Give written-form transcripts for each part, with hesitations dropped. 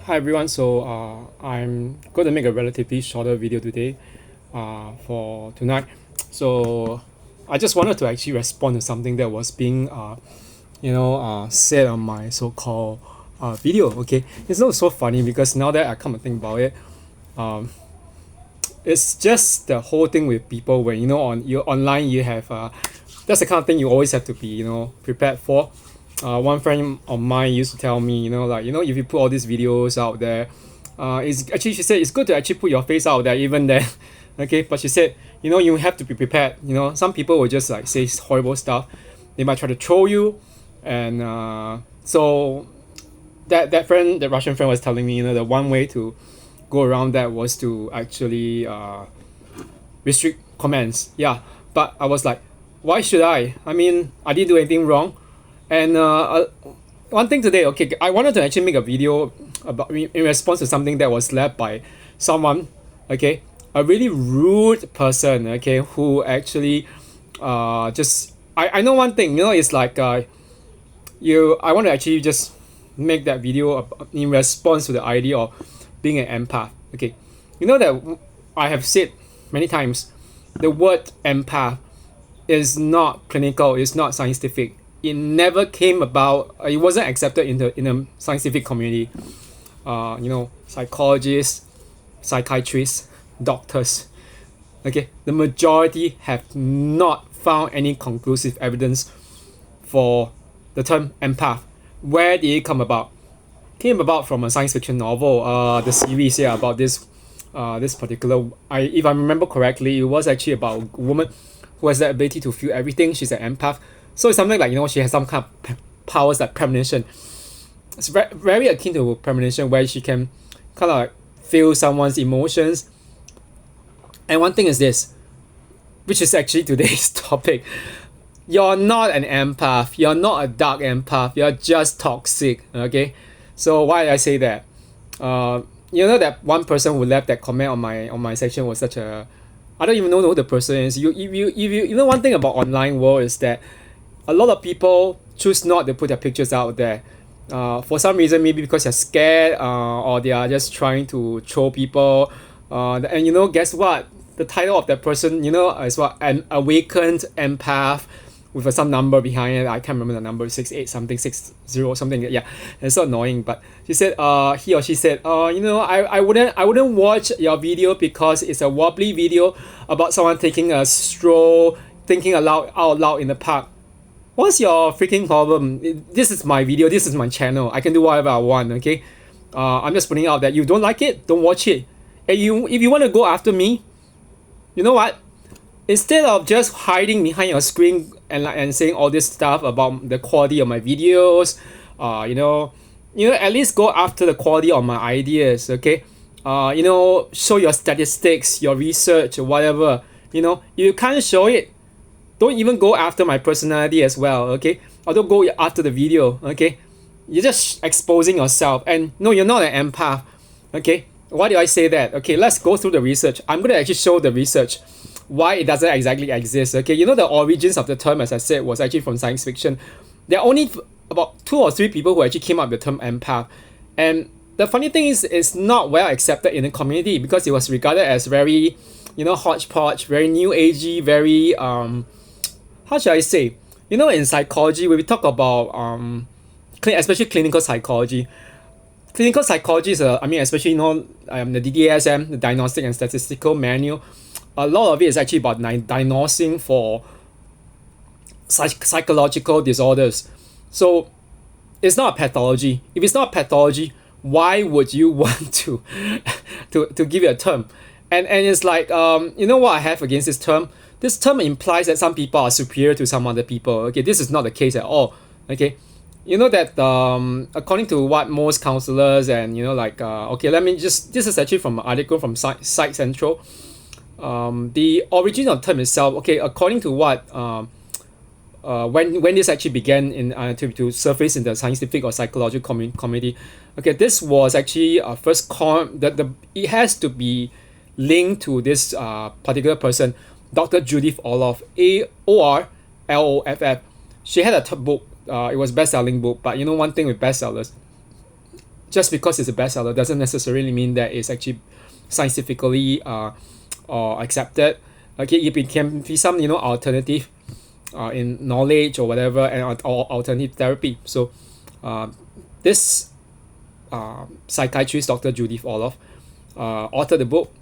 Hi everyone, so I'm going to make a relatively shorter video today for tonight. So I just wanted to actually respond to something that was being said on my so-called video. Okay, it's not so funny because now that I come to think about it, it's just the whole thing with people when on you online you have that's the kind of thing you always have to be prepared for. One friend of mine used to tell me, if you put all these videos out there, it's actually she said it's good to actually put your face out there even then. Okay, but she said you have to be prepared. Some people will just like say horrible stuff. They might try to troll you, and so that Russian friend was telling me, the one way to go around that was to actually restrict comments. Yeah, but I was like, why should I? I mean, I didn't do anything wrong. And one thing today, okay, I wanted to actually make a video about in response to something that was left by someone, okay, a really rude person, okay, who actually just I know one thing, it's like I want to actually just make that video in response to the idea of being an empath. Okay, that I have said many times, the word empath is not clinical, it's not scientific. It never came about. It wasn't accepted in the scientific community. Psychologists, psychiatrists, doctors. Okay, the majority have not found any conclusive evidence for the term empath. Where did it come about? Came about from a science fiction novel. The series about this particular. If I remember correctly, it was actually about a woman who has the ability to feel everything. She's an empath. So it's something like she has some kind of powers like premonition. It's very akin to premonition where she can kind of like feel someone's emotions. And one thing is this, which is actually today's topic. You're not an empath. You're not a dark empath. You're just toxic. Okay. So why did I say that? That one person who left that comment on my section was such a. I don't even know who the person is. You know one thing about online world is that a lot of people choose not to put their pictures out there. For some reason, maybe because they're scared, or they are just trying to troll people. And guess what? The title of that person, is what, an awakened empath with some number behind it. I can't remember the number, 68 something, 60 something. Yeah, it's so annoying. But she said, he or she said, I wouldn't watch your video because it's a wobbly video about someone taking a stroll, thinking out loud in the park. What's your freaking problem? This is my video. This is my channel. I can do whatever I want. Okay, I'm just putting out that you don't like it, don't watch it. And if you want to go after me, you know what? Instead of just hiding behind your screen and saying all this stuff about the quality of my videos, at least go after the quality of my ideas. Okay, show your statistics, your research, or whatever. You can't show it. Don't even go after my personality as well, okay? Or don't go after the video, okay? You're just exposing yourself. And no, you're not an empath, okay? Why do I say that? Okay, let's go through the research. I'm going to actually show the research, why it doesn't exactly exist, okay? The origins of the term, as I said, was actually from science fiction. There are only about 2 or 3 people who actually came up with the term empath. And the funny thing is, it's not well accepted in the community because it was regarded as very, hodgepodge, very new agey, very, how should I say? In psychology, when we talk about especially clinical psychology is especially the DDSM, the Diagnostic and Statistical Manual. A lot of it is actually about diagnosing for psychological disorders. So it's not a pathology. If it's not a pathology, why would you want to give it a term? And it's like what I have against this term. This term implies that some people are superior to some other people. Okay, this is not the case at all. Okay, that according to what most counselors and this is actually from an article from Psych Central. The origin of the term itself. Okay, according to what when this actually began in to surface in the scientific or psychological community. Okay, this was actually first it has to be linked to this particular person, Dr. Judith Orloff, Aorloff. She had a book. It was best-selling book, but one thing with bestsellers, just because it's a bestseller doesn't necessarily mean that it's actually scientifically or accepted. Okay, it can be some alternative in knowledge or whatever, and or alternative therapy. So this psychiatrist, Dr. Judith Orloff, authored the book,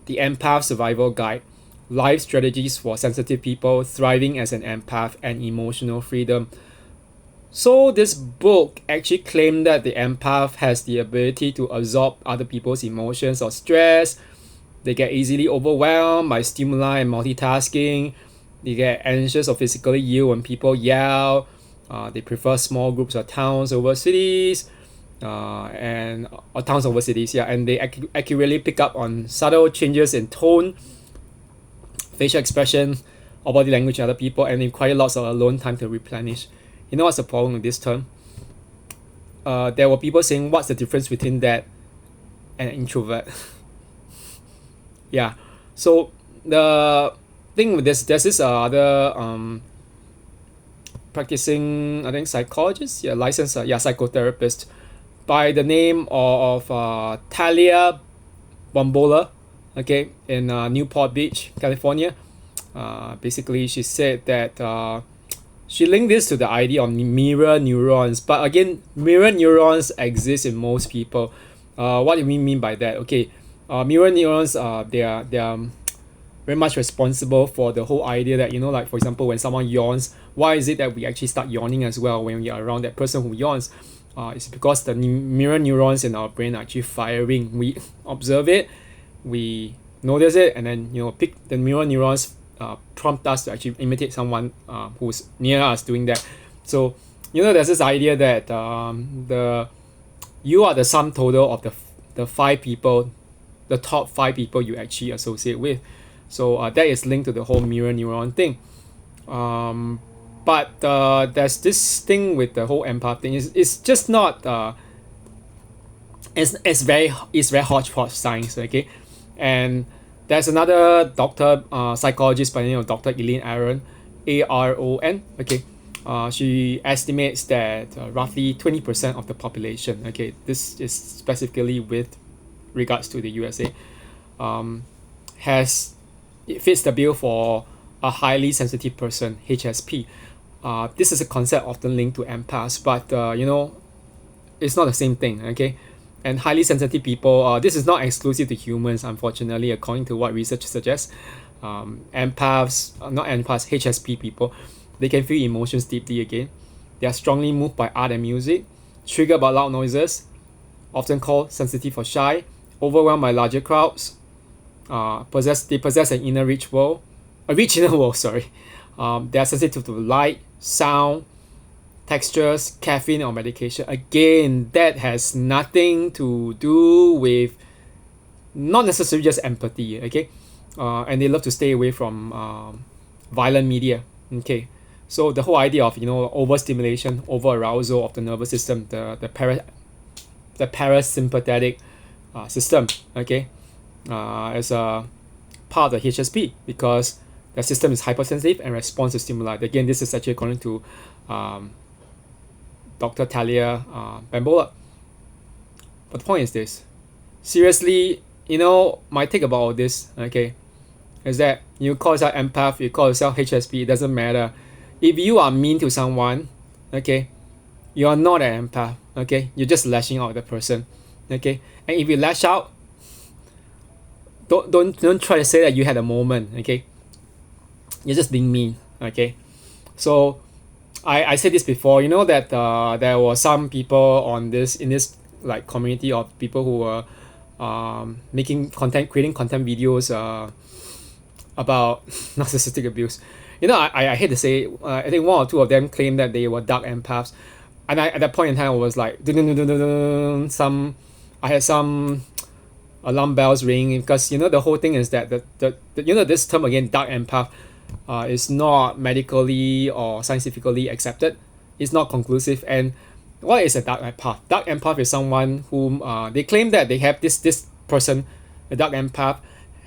The Empath Survival Guide: Life Strategies for Sensitive People Thriving as an Empath and Emotional Freedom. So this book actually claimed that the empath has the ability to absorb other people's emotions or stress. They get easily overwhelmed by stimuli and multitasking. They get anxious or physically ill when people yell. They prefer small groups or towns over cities. Or towns over cities, yeah, and they accurately pick up on subtle changes in tone, facial expression, or body language in other people, and require lots of alone time to replenish. You know what's the problem with this term? There were people saying, what's the difference between that and an introvert? Yeah, so the thing with this, there's this other practicing, I think, psychologist, licensed psychotherapist by the name of Talia Bombola, okay, in Newport Beach, California. Basically, she said that she linked this to the idea of mirror neurons. But again, mirror neurons exist in most people. What do we mean by that? Okay, mirror neurons, they are very much responsible for the whole idea that, like for example, when someone yawns, why is it that we actually start yawning as well when we are around that person who yawns? It's because the mirror neurons in our brain are actually firing. We observe it, we notice it, and then pick the mirror neurons prompt us to actually imitate someone who's near us doing that. So there's this idea that you are the sum total of the five people, the top five people you actually associate with. So that is linked to the whole mirror neuron thing. But there's this thing with the whole empath thing. It's just not it's very hodgepodge science, okay? And there's another doctor, psychologist by the name of Dr. Elaine Aron, Aron, okay? She estimates that roughly 20% of the population, okay, this is specifically with regards to the USA, it fits the bill for a highly sensitive person, HSP. This is a concept often linked to empaths, but it's not the same thing, okay? And highly sensitive people, this is not exclusive to humans, unfortunately, according to what research suggests. HSP people, they can feel emotions deeply again. They are strongly moved by art and music, triggered by loud noises, often called sensitive or shy, overwhelmed by larger crowds. They possess an inner rich world, a rich inner world, sorry. They are sensitive to light, sound, textures, caffeine, or medication. Again, that has nothing to do with, not necessarily just empathy, okay? And they love to stay away from violent media, okay? So the whole idea of overstimulation, over-arousal of the nervous system, the parasympathetic system, okay, as a part of the HSP, because the system is hypersensitive and responds to stimuli. Again, this is actually according to Dr. Talia Bambola. But the point is this: seriously, my take about all this, okay, is that you call yourself empath, you call yourself HSP, it doesn't matter. If you are mean to someone, okay, you are not an empath, okay, you're just lashing out at the person, okay. And if you lash out, don't try to say that you had a moment, okay. You're just being mean, okay. So I said this before, that there were some people in this like community of people who were creating content videos about narcissistic abuse. I hate to say, I think one or two of them claimed that they were dark empaths, and at that point in time I was like, I had some alarm bells ringing, because the whole thing is that this term again, dark empath, is not medically or scientifically accepted. It's not conclusive. And what is a dark empath? Dark empath is someone whom they claim that they have this person, a dark empath,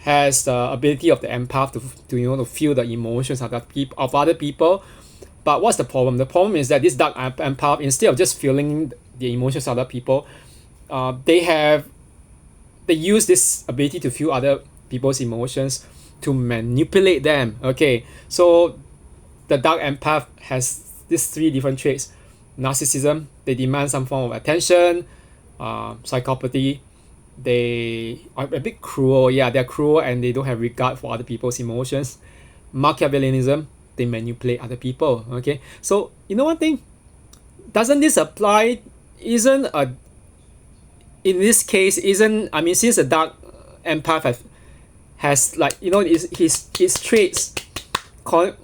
has the ability of the empath to feel the emotions of other people. But what's the problem? The problem is that this dark empath, instead of just feeling the emotions of other people, they use this ability to feel other people's emotions to manipulate them. Okay, so the dark empath has these three different traits: narcissism, they demand some form of attention; psychopathy, they are a bit cruel. Yeah, they're cruel and they don't have regard for other people's emotions; Machiavellianism, they manipulate other people. Okay, so you know one thing, doesn't this apply? Isn't a in this case isn't I mean, since the dark empath has like, you know, his traits con-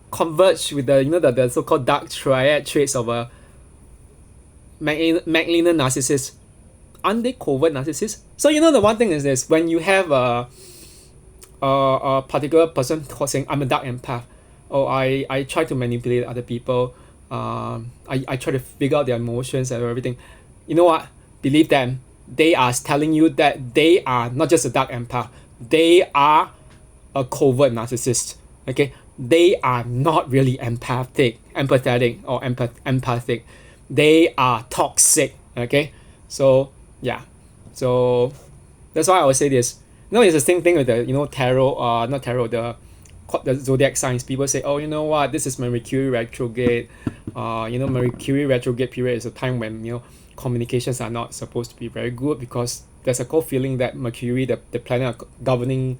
converge with the, you know, the so-called dark triad traits of a Macleaner narcissist. Aren't they covert narcissists? So you know, the one thing is this: when you have a particular person saying, I'm a dark empath, or I try to manipulate other people, I try to figure out their emotions and everything, you know what, believe them, they are telling you that they are not just a dark empath, they are a covert narcissist. Okay, they are not really empathetic or empathic, they are toxic. Okay, so yeah, so that's why I would say this. No, it's the same thing with the, you know, tarot, not tarot, the zodiac signs. People say, oh, you know what, this is my Mercury retrograde. You know, Mercury retrograde period is a time when, you know, communications are not supposed to be very good, because there's a core feeling that Mercury, the planet governing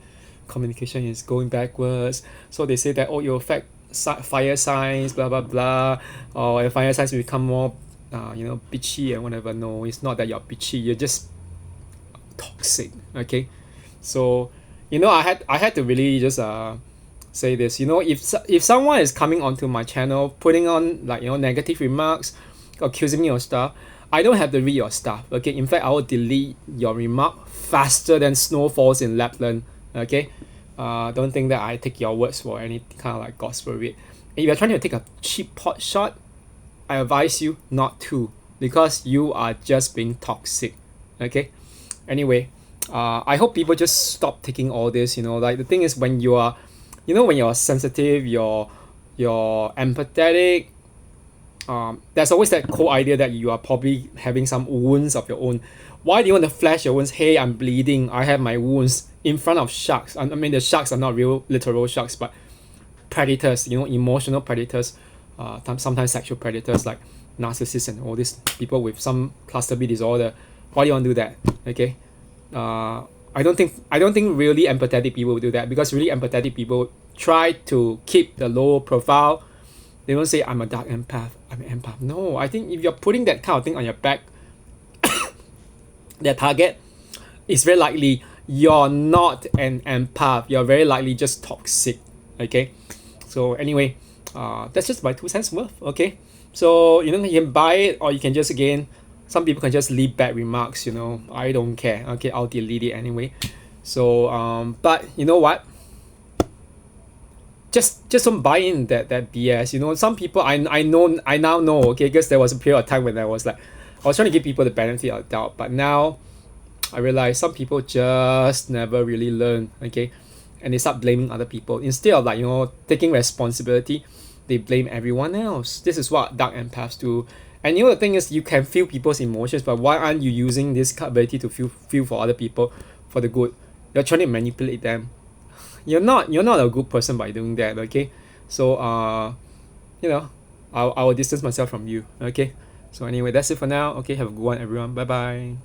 communication, is going backwards. So they say that, oh, you affect fire signs, blah blah blah, or fire signs will become more, you know, bitchy and whatever. No, it's not that you're bitchy. You're just toxic. Okay, so you know, I had to really just say this. You know, if someone is coming onto my channel putting on, like, you know, negative remarks, accusing me of stuff, I don't have to read your stuff. Okay, in fact, I will delete your remark faster than snow falls in Lapland. Okay, don't think that I take your words for any kind of like gospel read. If you're trying to take a cheap pot shot, I advise you not to, because you are just being toxic. Okay, anyway, I hope people just stop taking all this. You know, like, the thing is, when you are, you know, when you're sensitive, you're empathetic, there's always that core idea that you are probably having some wounds of your own. Why do you want to flash your wounds? Hey, I'm bleeding, I have my wounds, in front of sharks. I mean, the sharks are not real literal sharks, but predators, you know, emotional predators, sometimes sexual predators, like narcissists and all these people with some cluster B disorder. Why do you want to do that? Okay, I don't think really empathetic people will do that, because really empathetic people try to keep the low profile. They don't say, I'm a dark empath, I'm an empath. No, I think if you're putting that kind of thing on your back, their target, it's very likely you're not an empath. You're very likely just toxic. Okay, so anyway, that's just my 2 cents worth. Okay, so you know, you can buy it, or you can just, again, some people can just leave bad remarks. You know, I don't care. Okay, I'll delete it anyway. So but you know what, just don't buy in that BS. You know, some people, I now know. Okay, because there was a period of time when I was trying to give people the benefit of the doubt, but now I realize some people just never really learn. Okay, and they start blaming other people instead of, like, you know, taking responsibility. They blame everyone else. This is what dark empaths do. And you know, the thing is, you can feel people's emotions, but why aren't you using this ability to feel for other people for the good? You're trying to manipulate them. You're not a good person by doing that. Okay, so you know, I will distance myself from you. Okay, so anyway, that's it for now. Okay, have a good one, everyone. Bye bye.